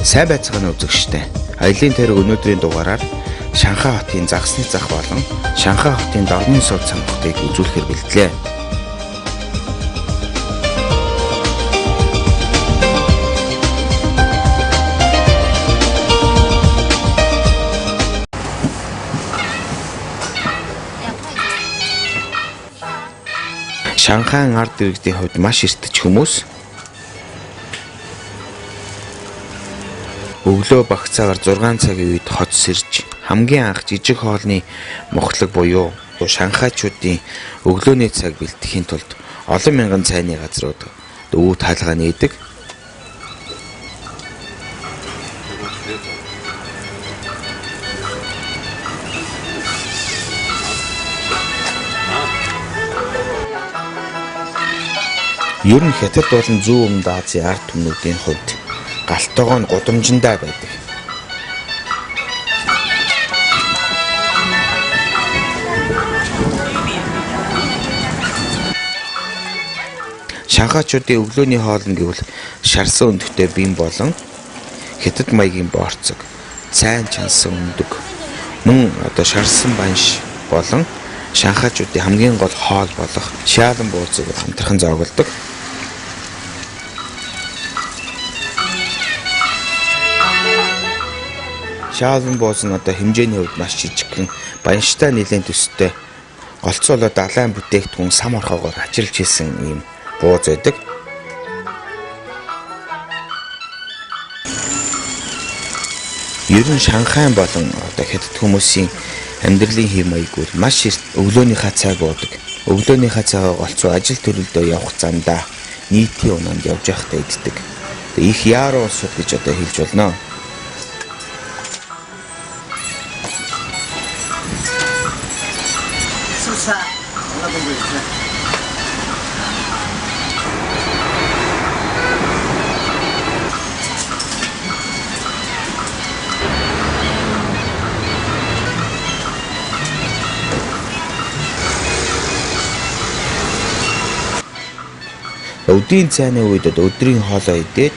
Сайн байцгаана үзэгчтэй. Аялын тэрэг өнөөдрийн дугаараар Шанхай хотын загсны зах болон Шанхай хотын дорны сууд сонгогдыг үзүүлэхээр бэлдлээ. Шанхайн ард иргэдийн хувьд маш эртэж хүмүүс өглөө багцаагаар 6 цагийн үед хот сэрж хамгийн анх жижиг хоолны мохлог буюу шанхайчуудын өглөөний цаг бэлтгэхийн тулд олон мянган цайны газрууд өвөө таалгаа нээдэг. Ер нь Хятад болон Зүүн Өмнөд Азийн ард түмнүүдийн хувьд галтойгоо нь гудамжиндаа байдаг. Шанхайчуудын өглөөний хоолн гэвэл шарсан өндөгтэй бим болон Хятад маягийн борцог, цайн чансан өндөг, мөн шарсан банш болон шанхайчуудын хамгийн гол хоол болох шаалан бууцыг хамтран зоогддог. Шаалан бууз нь хэмжээний хувьд маш жижигхэн, банштай нэлээд төстэй, голцоолоо далайн бүтээгдэхүүн сам орхоогоор хачирч хийсэн ийм бууз байдаг. Ер нь Шанхай болон Хятад хүмүүсийн амьдралын хэв маяг бол маш их өглөөнийхөө цаг уудаг. Өглөөнийхөө цагаа голцоо ажил төрөлдөө явах замдаа нийтийн унаанд явж байхдаа иддэг. Их яаруу усуд гэж хэлж болно. Өдийн цайны үед өдрийн хоолоо идээд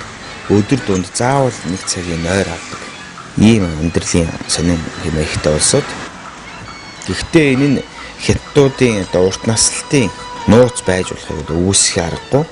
өдөр дунд заавал 1 цагийн нойр авдаг. Ийм амьдралын сонин хэмээгтэй улсууд. Гэхдээ энэ нь Хятадуудын урт наслалтын нууц байж болохыг үүсэх аргагүй.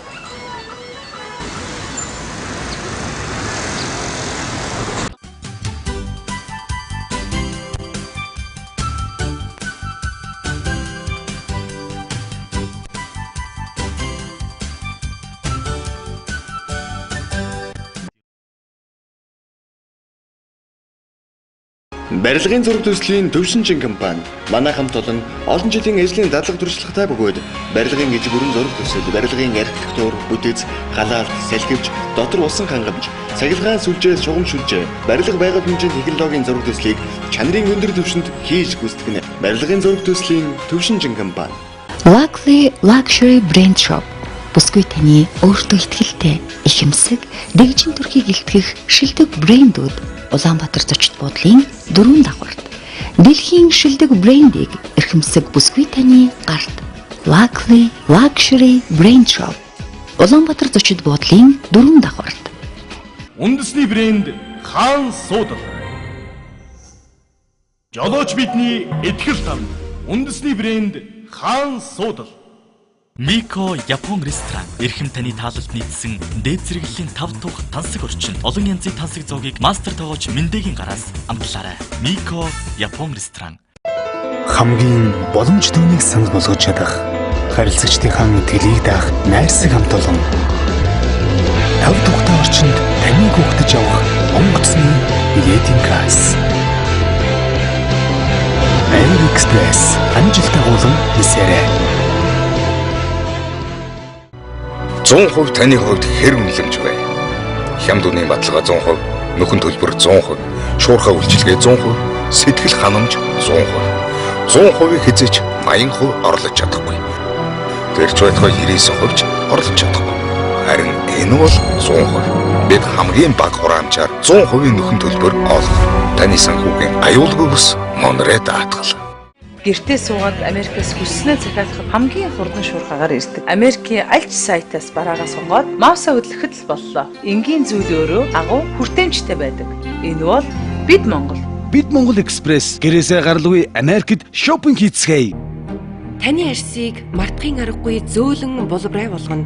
Барилгын зураг төслийн төвшинжин компани манай хамт олон жилийн ажлын дадлага туршлагатай бөгөөд барилгын ижил бүрэн зураг төсөл, барилгын архитектур, бүтэц, халаалт, салхивч, дотор усан хангамж, цахилгаан сүлжээ, шугам сүлжээ, барилга байгууллагын хэмжээний технологийн зураг төслийг чанарын өндөр түвшинд хийж гүйцэтгэнэ. Барилгын зураг төслийн төвшинжин компани. Luckily Luxury Brand Shop бүсгүй таны өөртөө ихтгэлтэй, ихэмсэг, дэгжин төрхийг илтгэх шилдэг брэндүүд Улаанбаатар зочид буудлын 4 дагаварт дэлхийн шилдэг брендийг эрхэмсэг бүсгүй таны гарт Luckily Luxury Brand Shop Улаанбаатар зочид буудлын 4 дагаварт үндэсний брэнд Хаан Суудал жолооч бидний этгэл там үндэсний брэнд Хаан Суудал Мико Япон ресторан эрхэм таны таалалд нийцсэн дээд зэрэглэлийн 5 тух тансаг орчинд олон янзын тансаг зоогийг мастер тоогооч Мэндээгийн гараас амтлаарай. Мико Япон ресторан. Хамгийн боломж төвнийг санал болгож чадах, харилцагчдынхаа итгэлийг даах найрсаг хамт олон. 5 тухтай орчинд таныг хөөгдөж явах онгоцны билетийн класс. Air Express амжилттай уулан нисээрэй. 100% таны хувьд хэр үнэлэмж вэ? Хямд үнийн баталгаа 100%, нөхөн төлбөр 100%, шуурхай үйлчилгээ 100%, сэтгэл ханамж 100%. 100% хязгаарч 80% орлож чадахгүй. Тэрч байтугай 99% ч орлож чадахгүй. Харин энэ бол 100%. Бид хамгийн бага хураамжаар 100% нөхөн төлбөр олгох. Таны санхүүгийн аюулгүй бүс Монред даатгал. гэртээ суугаад Америкээс хүснээ захиалахад хамгийн хурдан шуурхагаар ирдэг. Америкийн аль ч сайтаас бараагаа сонгоод мауса хөдлөхөд л боллоо. Энгийн зүйл өөрөө агуу хүртээмжтэй байдаг. Энэ бол бид Монгол. Бид Монгол Экспресс гэрээсээ гаралгүй Америкт шопинг хийцгээе. Таны арьсыг мартахын аргагүй зөөлөн булбрай болгоно.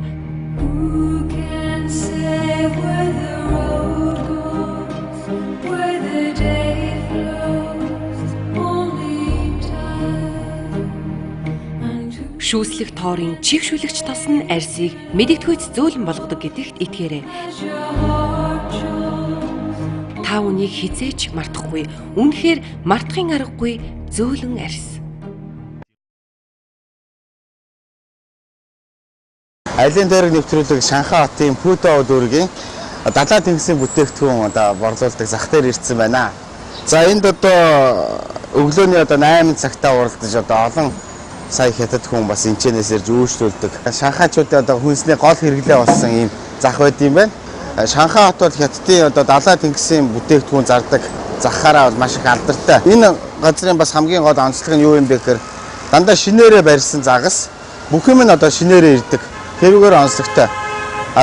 Шүүслэх тоорын чигшүүлэгч тос нь арьсыг мэдэгдэхүйц зөөлөн болгодог гэдэгт итгээрэй. Та үнийг хизээч мартахгүй. Үнэхээр мартахын аргагүй зөөлөн арьс. Айлын дээрх нэвтрүүлэг Шанхай хотын Пүтэ дүүргийн далайн тэнгисийн бүтээгдэхүүн борлуулдаг зах дээр ирсэн байна. За энд өглөөний 8 цагтаа уралдаж олон сая хятад хүн бас энэчнээс ирж үйлчлүүлдэг. Шанхайчуудын хүнсний гол хэрэглээ болсон ийм зах байд юм байна. Шанхай хот бол хятадын далайн тэнгисийн бүтээгдэхүүн зардаг захаараа бол маш их алдартай. Энэ газрын бас хамгийн гол онцлог нь юу юм бэ гэхээр дандаа шинээрээ барьсан загас бүх юм нь шинээрээ ирдэг. Тэрүүгээр онцлогтой.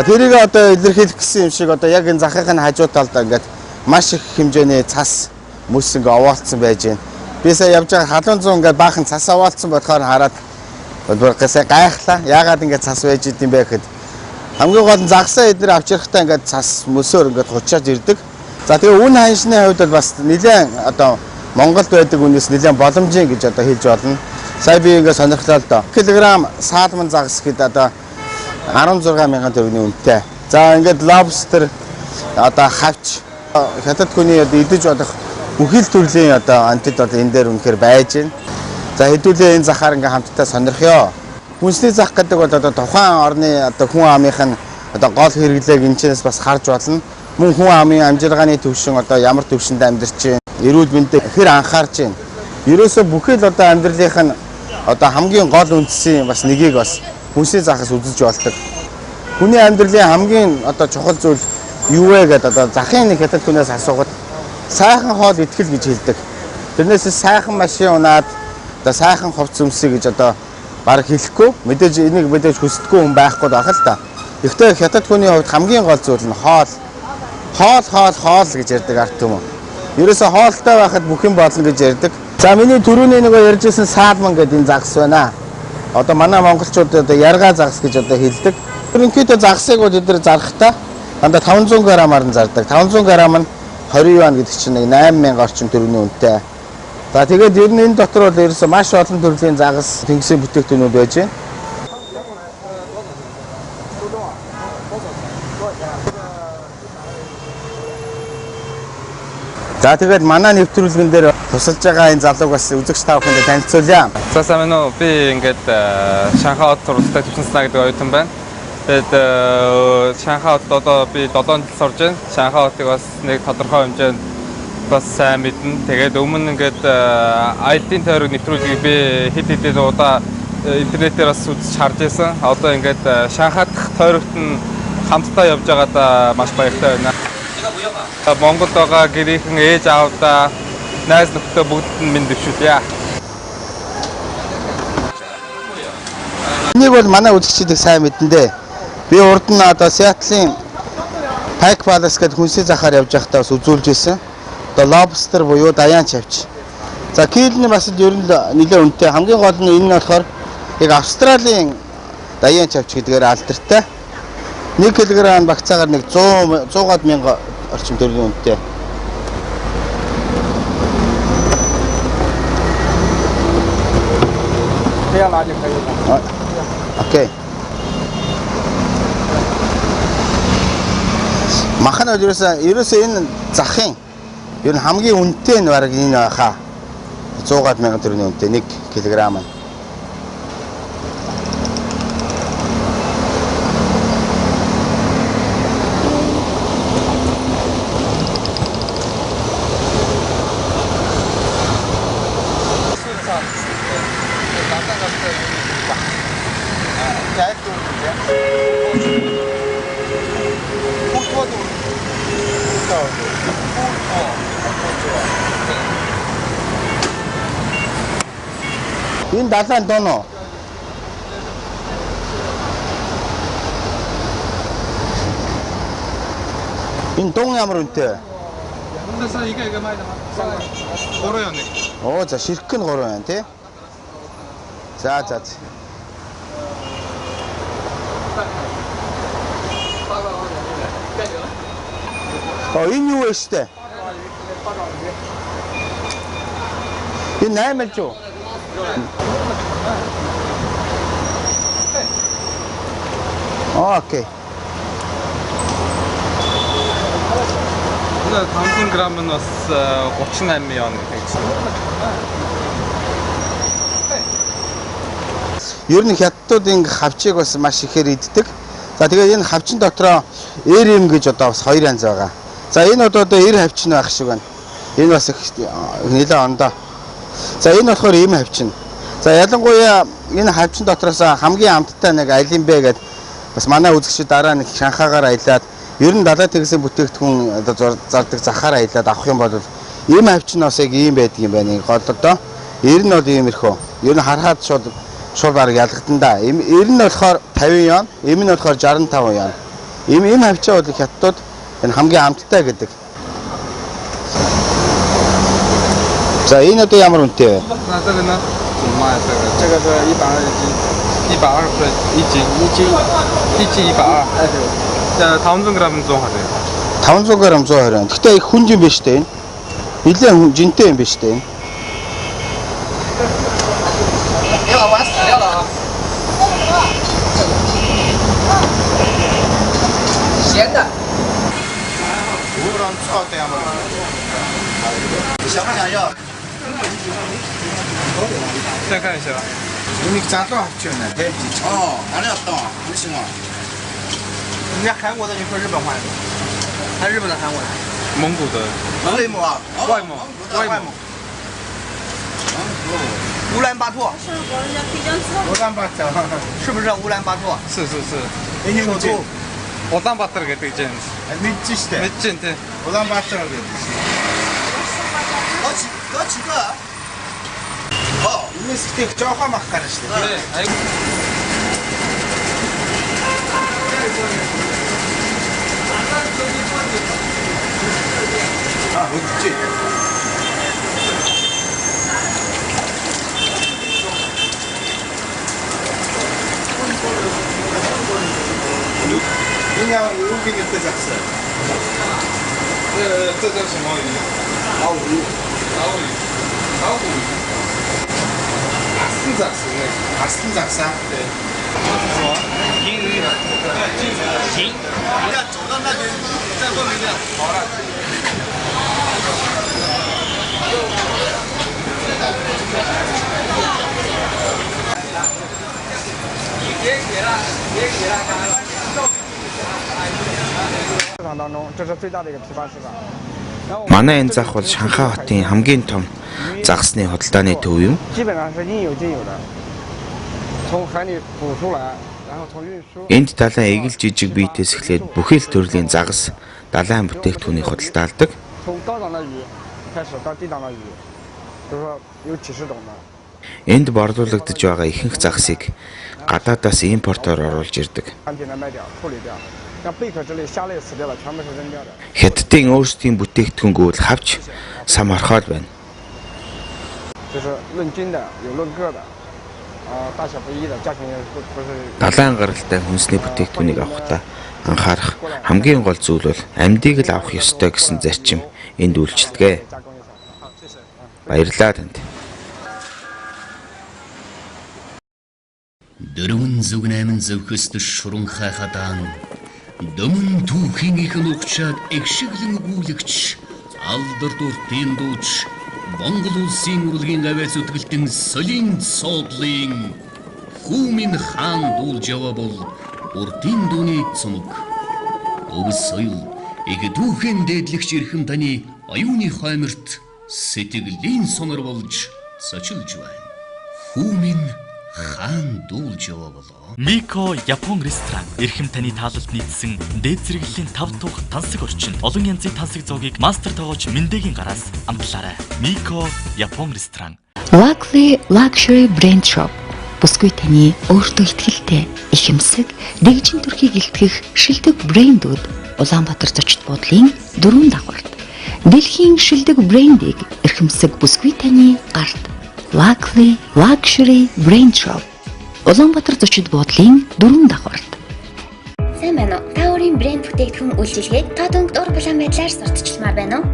Тэрийг илэрхийлэх гэсэн юм шиг яг энэ захын хажуу талд ингээд маш их хэмжээний цас мөс ингээ овоолцсон байж байна. Би сая явж байгаа халуун зүүн ингээд баахан цас овоолцсон болохоор хараад гайхлаа. Яагаад ингээд цас байж идэм бэ гэхэд хамгийн гол нь загсаа эдгээр авчрахтаа ингээд цас мөсөөр ингээд хучаад ирдэг. За тэгээ үн ханшны хувьд бол бас нэлээд Монголд байдаг үнээс нэлээд боломжийн гэж хэлж болно. Сая би ингээд сонирхлоо л доо. Килограмм саалман загас гэдэг 16,000 төгрөгийн үнэтэй. За ингээд лобстер хавч хятад хүний идэж болох бүхэл төрлийн антид энэ дээр үнэхээр байж байна. За хэдүүлээ энэ захаар ингээм хамтдаа сонирхё. Хүнсний зах гэдэг бол тухайн орны хүн амынх нь гол хэрэглээг энэчнээс бас харж болно. Мөн хүн амын амжиргааны төвшин ямар төвшөнд амьдарч байна. Эрүүл мэндэд хэр анхаарч байна. Ерөөсөө бүхэл амьдралынх нь хамгийн гол үндсийн бас нэгийг бас хүнсний захаас үзэж болдог. Хүний амьдралын хамгийн чухал зүйл юу вэ гэдэг захын нэг хятад хүнээс асуугаад сайхан хоол итгэл гэж хэлдэг. Тэрнээс сайхан машин унаад сайхан хувцс өмсөе гэж баг хэлэхгүй. Мэдээж энийг хүсдэггүй хүн байхгүй байх л та. Гэхдээ хятад хүний хувьд хамгийн гол зүйл нь хоол гэж ярьдаг арт түмэн. Ерөөсөө хоолтой байхад бүх юм болно гэж ярьдаг. За миний түрүүний ярьжсэн саалман гэдэг энэ загас байна. Манай монголчууд яргаа загас гэж хэлдэг. Ерөнхийдөө загасыг бол эдгээр зархтаа дандаа 500 г-аар нь зардаг. 500 г нь 20 юан гэдэг чинь 8,000 орчим төгрөгийн үнэтэй. За тэгээд ер нь энэ дотор бол ерөөсөө маш олон төрлийн загас тэнгисийн бүтээгдэхүүнүүд байж байна. За тэгээд манай нэвтрүүлгэн дээр тусалж байгаа энэ залууг бас үзэгч та бүхэнд танилцуулъя. За сайн байна уу? Би ингээд Шанхай хот суралцтай төвчнснаа гэдэг оюутан байна. Тэгээд Шанхай хотод би 7 жил сурж байна. Шанхай хотыг бас нэг тодорхой хэмжээнд бас сайн мэднэ. Тэгээд өмнө ингээд айлын тойрог нэвтрүүлгийг би хэд хэдэн удаа интернетээр бас үзэж харж байсан. Одоо ингээд Шанхай дахь тойрогт нь хамтдаа явж байгаадаа маш баяртай байна. Монголд байгаа гэрийнхэн ээж аавдаа найз нөхдөд бүгд нь минь дэвшүүлье. Энийг бол манай үзэгчид сайн мэднэ дээ. Би урд нь Сиэтлын Pike Palace гэдэг хүнсний захаар явж байхдаа бас үзүүлж байсан. Lobster буюу даяан чавч. За килний бас ер нь нэлээд үнэтэй. Хамгийн гол нь энэ нь болохоор яг Австралийн даяан чавч гэдгээр алдартай. 1 кг багцаагаар 100,000 орчим төгрөгийн үнэтэй. Окей. Махан ерөөсөө энэ захын ер нь хамгийн үнэтэй нь бараг энэ хаа 100,000 төгрөгийн үнэтэй 1 кг. Энэ далайн дон уу? Энэ дон ямар үнэтэй? Ундасаа игээ майда 3 яа нэг. Оо за ширхэг нь 3 байна тий. За. Энэ юу вэ штэ? Энэ 8 л жоо. Окей. Энэ 500 грамм нь бас 38 яа нэг гэж. Ер нь хятадуудын хавчийг бас маш ихээр иддэг. За тэгээд энэ хавчин дотроо эрэм гэж одоо бас 2 янз байгаа. За энэ одоо эр хавчин байх шиг байна. Энэ бас их нэлээд ондоо. За энэ болохоор эм хавчин. За ялангуяа энэ хавчин дотроос хамгийн амттай нэг аль юм бэ гэд бас манай үзэгчид дараа нэг Шанхайгаар аялаад ер нь далай тэгсэн бүтээгдэхүүн одоо зардаг захаар аялаад авах юм бол эм хавчноос яг ийм байдаг юм байна. Гол одоо эр нь бол иймэрхүү. Ер нь харахад шууд бараг ялгадана да. Эр нь болохоор 50 ян, эм нь болохоор 65 ян. Эм хавчаа бол хятадууд энэ хамгийн амттай гэдэг. За энэ одоо ямар үнэтэй вэ? Надад энэ маасаа. Чагаа 120 За 500 грамм 120. 500 грамм 120. Гэхдээ их хүн юм биш үү энэ? Нилээн хүн жинтэй юм биш үү энэ?再看一下。 이미 자도 합치네. 안에 어떤? 무슨 거? 人家韩国的，你说日本话的，还日本的韩国的？蒙古的。内蒙啊，外蒙。乌兰巴托。乌兰巴托。是不是乌兰巴托？是。首都。 Улаанбаатар гэдэг чинь. Мэдж штэ. Мэдж дээ тий. Улаанбаатар гэдэг. Có chỉ cơ. Энэ сэтгэх жоохон мах гарна штэ. Тий. Үгүй. Энэ юу гэдэг засаа? 这叫什么鱼？老虎。아스틴 작사. 네. 金鱼。行。你看走到那边，再问一下。好了。 Манай энэ зах бол Шанхай хотын хамгийн том загсны худалдааны төв юм. Энд далайн эгэл жижиг биетээс эхлээд бүхэл төрлийн загас далайн бүтээгдэхүүнийг худалдаалдаг. Энд борлуулагдж байгаа ихэнх загсыг гадаадаас импортоор оруулж ирдэг. Хятадын өөрсдийн бүтээгдэхүүнгүүд хавч сам орхоод байна. Далайн гаралтай хүнсний бүтээгдэхүүнийг авахдаа анхаарах хамгийн гол зүйл бол амьдыг л авах ёстой гэсэн зарчим энд үйлчилдэг. Баярлалаа танд. Дөрвөн зүг найман зөвхөст шурун хайхадаан Дөмөн түүхийн ихэн угчаад эгшиглэн гүйлэгч алдар дуртын дууч Монгол улсын урлагийн авиас үтгэлтэн солийн цоодлын Хүмин хаан дуулж яваа бол урдын дууны цомог Өв соёл их түүхэн дээдлэгч эрхэм таны оюуны хойморт сэтгэлийн сонор болж цочилж байна. Хүмин хаан дуулж яваа болоо. Мико Япон ресторан эрхэм таны таалалд нийцсэн дээд зэрэглэлийн 5 тух тансаг орчин олон янзын тансаг зоогийг мастер тоогооч Мэндéгийн гараас амтлаарай. Мико Япон ресторан. Luckily Luxury Brand Shop бүсгүй таны өөртөө ихтэй ихэмсэг дэгжин төрхийг илтгэх шилдэг брэндүүд Улаанбаатар зочид буудлын 4 дагаварт дэлхийн шилдэг брендийг эрхэмсэг бүсгүй таны гарт Luckily Luxury Brand Shop Улаанбаатар зочид буудлын 4 дагаварт. Сайн байна уу? Та өөрийн брэнд бүтээгдэхүүн үйлчилгээг тод өнгө уур булан байдлаар сурталчилмаар байна уу?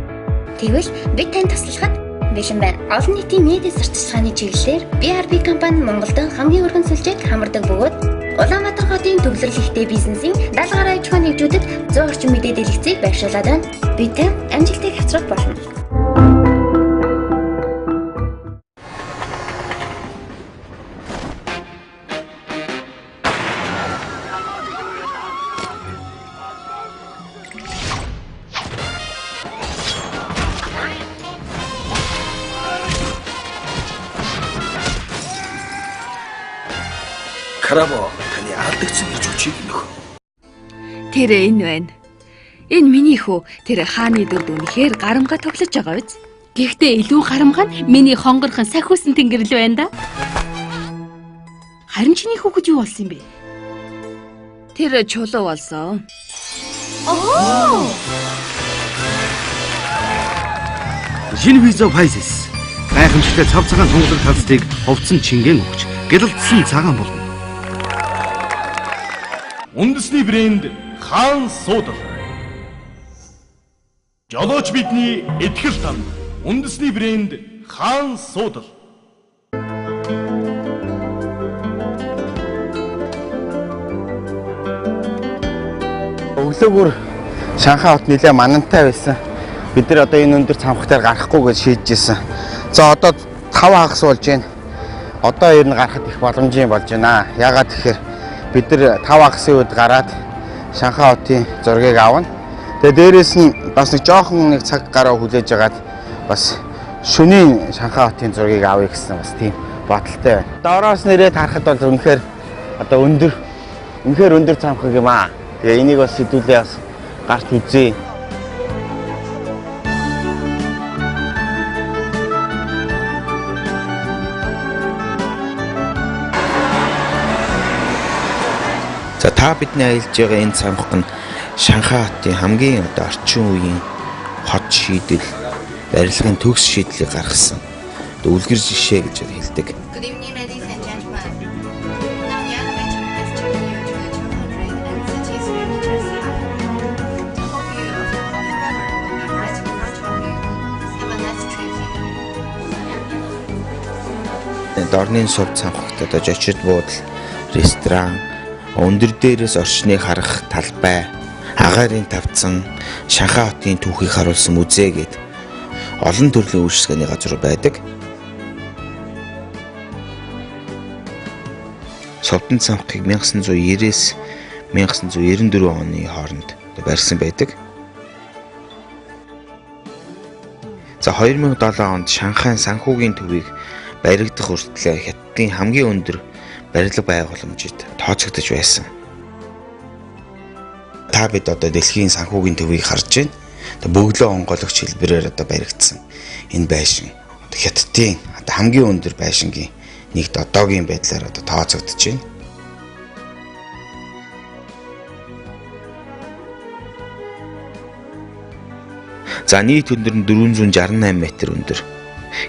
Тэгвэл бид танд туслахад бэлэн байна. Олон нийтийн медиа сурталчилгааны чиглэлээр BRB компани Монголд хамгийн өргөн сүлжээг хамардаг бөгөөд Улаанбаатар хотын төвлөрөл ихтэй бизнесийн 70 гаруй аж ахуйн нэгжүүдэд 100 орчим мэдээ дэлгэцийг байршуулад байна. Бид тань амжилтыг хацрах болно. Крабо таны алдагдсан гэж үчиг нөх. Тэр энэ байна. Энэ миний хүү. Тэр хааны дүрд үнэхээр гарамга тоглож байгаа биз? Гэхдээ илүү гарамга нь миний хонгорхон сахиусан тэнгэрл байна да. Харин чиний хүүхэд юу болсон юм бэ? Тэр чулуу болсон. Оо! Шинэ виза Пайсис. Гайхамшигтай цав цагаан тунгалаг талцыг хувцсан чингэн өгч гялалдсан цагаан болно. Үндэсний брэнд Хаан Суудар. Жолооч бидний итгэл тань. Үндэсний брэнд Хаан Суудар. Өглөөгөр Шанхай хот нэлээ манантай байсан. Бид нар одоо энэ өндөр цамхтаар гарахгүй гэж шийдчихсэн. За одоо 5 хагас болж байна. Одоо ер нь гарахад их боломжийн болж байна. Яагаад тэгэхээр бид нар 5 хагасын үед гараад Шанхай хотын зургийг авна. Тэгээ дээрэс нь бас нэг жоохон цаг гараа хүлээж агаад бас шөнийн Шанхай хотын зургийг авъя гэсэн бас тийм бодолтой байна. Доороос нэрээд харахад бол үнэхээр одоо өндөр цамхаг юм аа. Тэгээ энийг бас хэдүүлээ бас гарт үзье. За та бидний аялж байгаа энэ цамхаг нь Шанхай хотын хамгийн одоо орчин үеийн хот шийдэл, барилгын төгс шийдлийг гаргасан. Үлгэр жишээ гэж хэлдэг. Дорны сув цамхагт одоо жочид буудал, ресторан, өндөр дээрээс орчныг харах талбай, агаарын тавцан, Шанхай хотын түүхийг харуулсан музей гээд олон төрлийн үйлчлэгээний газар байдаг. Сувдан цамхгийг 1990-с 1994 оны хооронд барьсан байдаг. За 2007 онд Шанхайн санхүүгийн төвийг баригдах хүртэл Хятадын хамгийн өндөр барилга байгууламжид тооцогдож байсан. Та бид одоо дэлхийн санхүүгийн төвийг харж байна. Бөглөө онгойлогч хэлбэрээр одоо баригдсан энэ байшин Хятадын одоо хамгийн өндөр байшингийн нэгд одоогийн байдлаар одоо тооцогдож байна. За нийт өндөр нь 468 м өндөр.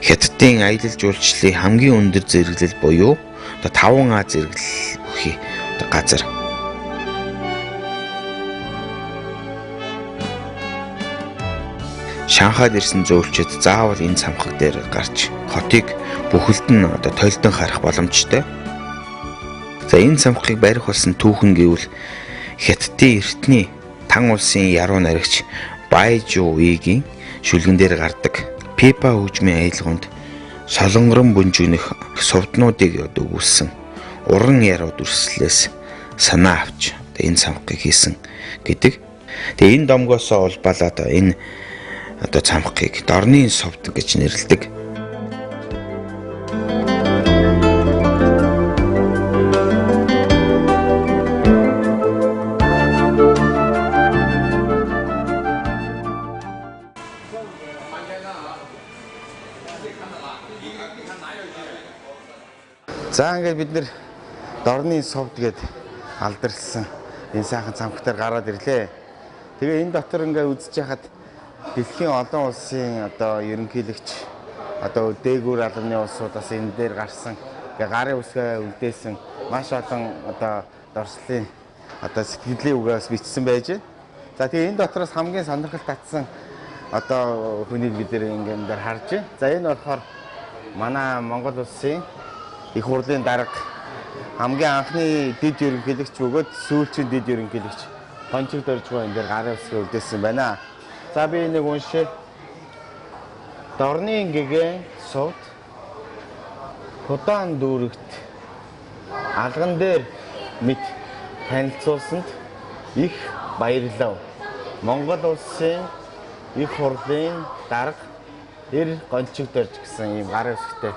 Хятадын аялал жуулчлалын хамгийн өндөр зэрэглэл буюу одоо 5А зэрэглэл бүхий газар. Шанхайд ирсэн зөөлчид заавал энэ цамхаг дээр гарч хотыг бүхэлд нь одоо тойлдон харах боломжтой. За энэ цамхагыг барих болсон түүхэн гэвэл Хятадын эртний Тан улсын яруу найрагч Байжу Уигийн шүлгэн дээр гардаг Пипа хөгжмийн аялгаунд солонгорон бүнжүнэх сувднуудыг өгүүлсэн уран яруу дүрслэлээс санаа авч энэ цамхагыг хийсэн гэдэг. Тэгээ энэ домгоосоо улбалаад энэ одоо цамхгийг дорны сувд гэж нэрлэдэг. За ингээд бид нэр дорны совд гээд алдарсан энэ сайхан цамхтаар гараад ирлээ. Тэгээ энэ дотор ингээд үзэж хахад дэлхийн олон улсын одоо ерөнхийлөгч одоо дээгүүр албаны улсуудаас энэ дээр гарсан ингээ гарын үсгээ үлдээсэн маш олон одоо дорслын одоо сэтгэлийн үгээс бичсэн байж байна. За тэгээ энэ дотроос хамгийн сонирхол татсан одоо хүнийг бид ингээ энэ дээр харж байна. За энэ болохоор манай Монгол улсын их хурлын дарга хамгийн анхны дэд ерөнхийлөгч бөгөөд сүүлчийн дэд ерөнхийлөгч Гончиг Доржгоо энэ дээр гарын үсгээ үлдээсэн байна. За би энийг уншээ. Дорны гэгээ сувд Худаан дүүрэгт алган дээр мэд танилцуулсанд их баярлав. Монгол улсын их хурлын дарга Эр Гончиг Дорж гэсэн ийм гарын үсгтэй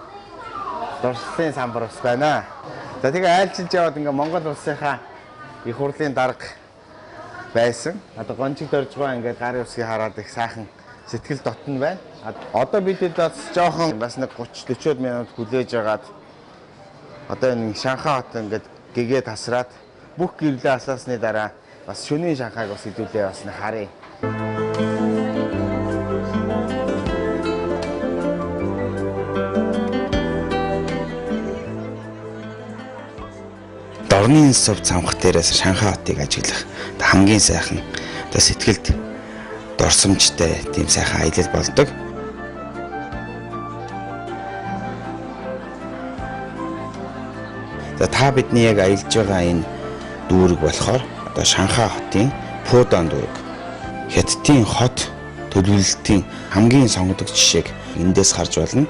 дорслын самбар ус байна. За тэгээ айлчилж яваад ингээ Монгол улсынхаа их хурлын дарга байсан. Одоо Гончиг Доржгоо ингээ гарын үсгийг хараад их сайхан сэтгэл дотно байна. Одоо бидэд бас жоохон бас нэг 30-40 минут хүлээж агаад одоо энэ Шанхай хот ингээд гэгээ тасраад бүх гэрлээ аслаасны дараа бас шөнийн Шанхайг бас хэдүүлээ бас нэг харъя. Дорны сувд цамхаг дээрээс Шанхай хотыг ажиглах хамгийн сайхан одоо сэтгэлд дорсомжтой тийм сайхан аялал болдог. За та бидний яг аялж байгаа энэ дүүрэг болохоор одоо Шанхай хотын Пудан дүүрэг. Хятадын хот төлөвлөлтийн хамгийн сонгодог жишээг эндээс харж байна.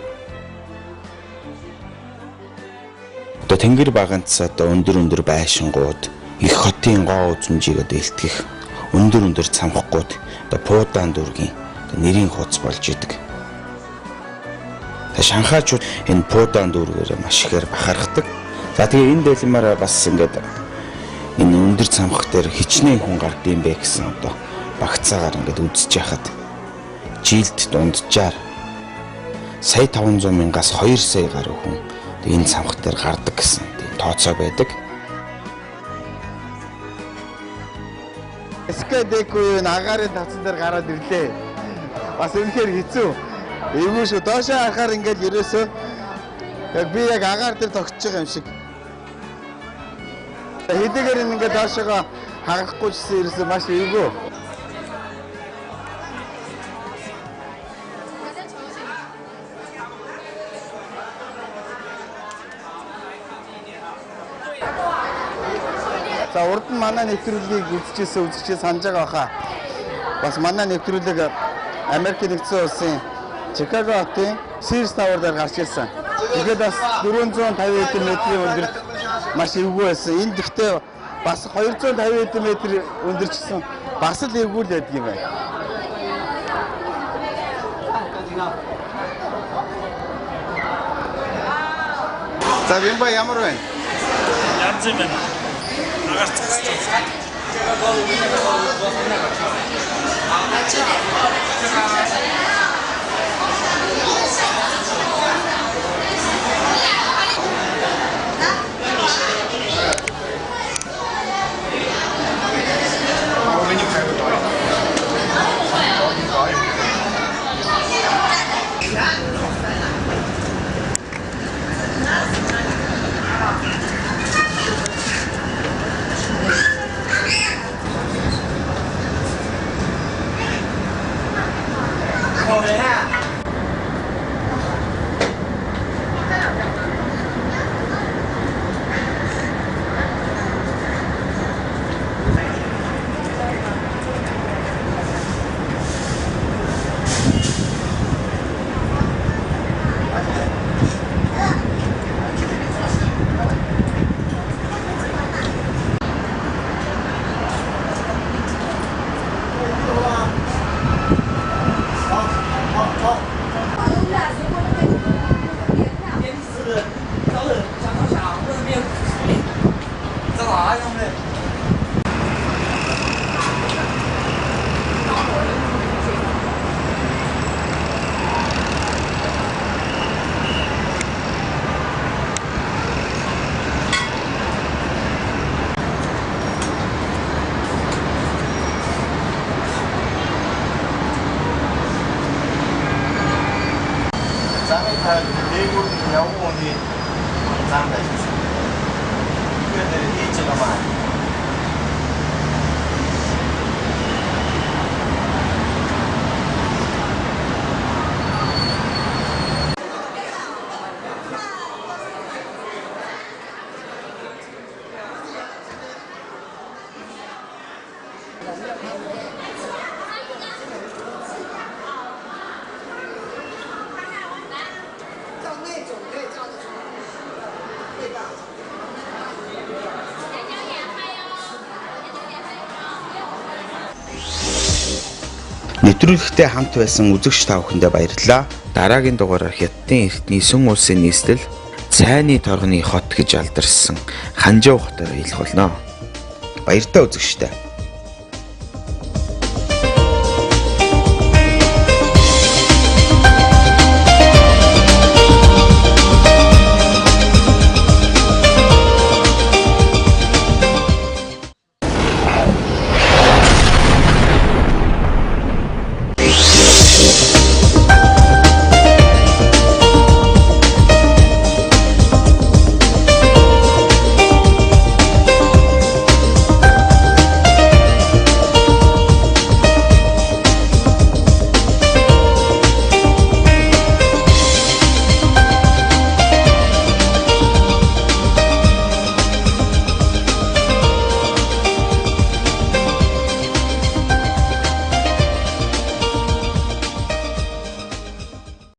Одоо тэнгэр баганц одоо өндөр байшингууд их хотын гоо үзмжийг одоо илтгэх өндөр цамхгууд одоо Пудан дүүргийн нэрийн хуудас болж идэг. Тэгээ Шанхайчууд энэ Пудан дүүргээр маш ихээр бахархдаг. За тэгээ энэ дэлмээр бас ингээд энэ өндөр цамхаг дээр хичнээн хүн гардыг бэ гэсэн одоо багцаагаар ингээд үзэж яхад жилд дунджаар сая 500 мянгаас 2 сая гаруй хүн энэ цамхаг дээр гардаг гэсэн тийм тооцоо байдаг. Скэдэгүй нагарын тавцан дээр гараад ирлээ. Бас үнэхээр хэцүү. Эвгүй шүү. Доошоо харахаар ингээд ерөөсөө яг би яг агаар дээр тогтож байгаа юм шиг. Хэдийгээр ингээд доошоо хагахгүй ч ерөөсөө маш эвгүй. За урд нь манай нэвтрүүлгийг үзчихсэн санаж байгаа хаа. Бас манай нэвтрүүлэг Америк нэгдсэн улсын Чикаго хотын Sears Tower дээр гарч ирсэн. Тэгээд бас 450 хэдэн метрийн өндөрт маш эвгүй байсан. Энэ дэхтэй бас 250 хэдэн метр өндөрчсөн. Бас л эвгүй л байдаг юм байна. За бимба ямар байна? Янз юм байна. Нэвтрүүлэгтээ хамт байсан үзэгч та бүхэндээ баярлалаа. Дараагийн дугаараар Хятадын эртний Сүн улсын нийслэл цайны торгоны хот гэж алдарсан Ханжоу хотоор ийлэх болно. Баяртай үзэгчтэй.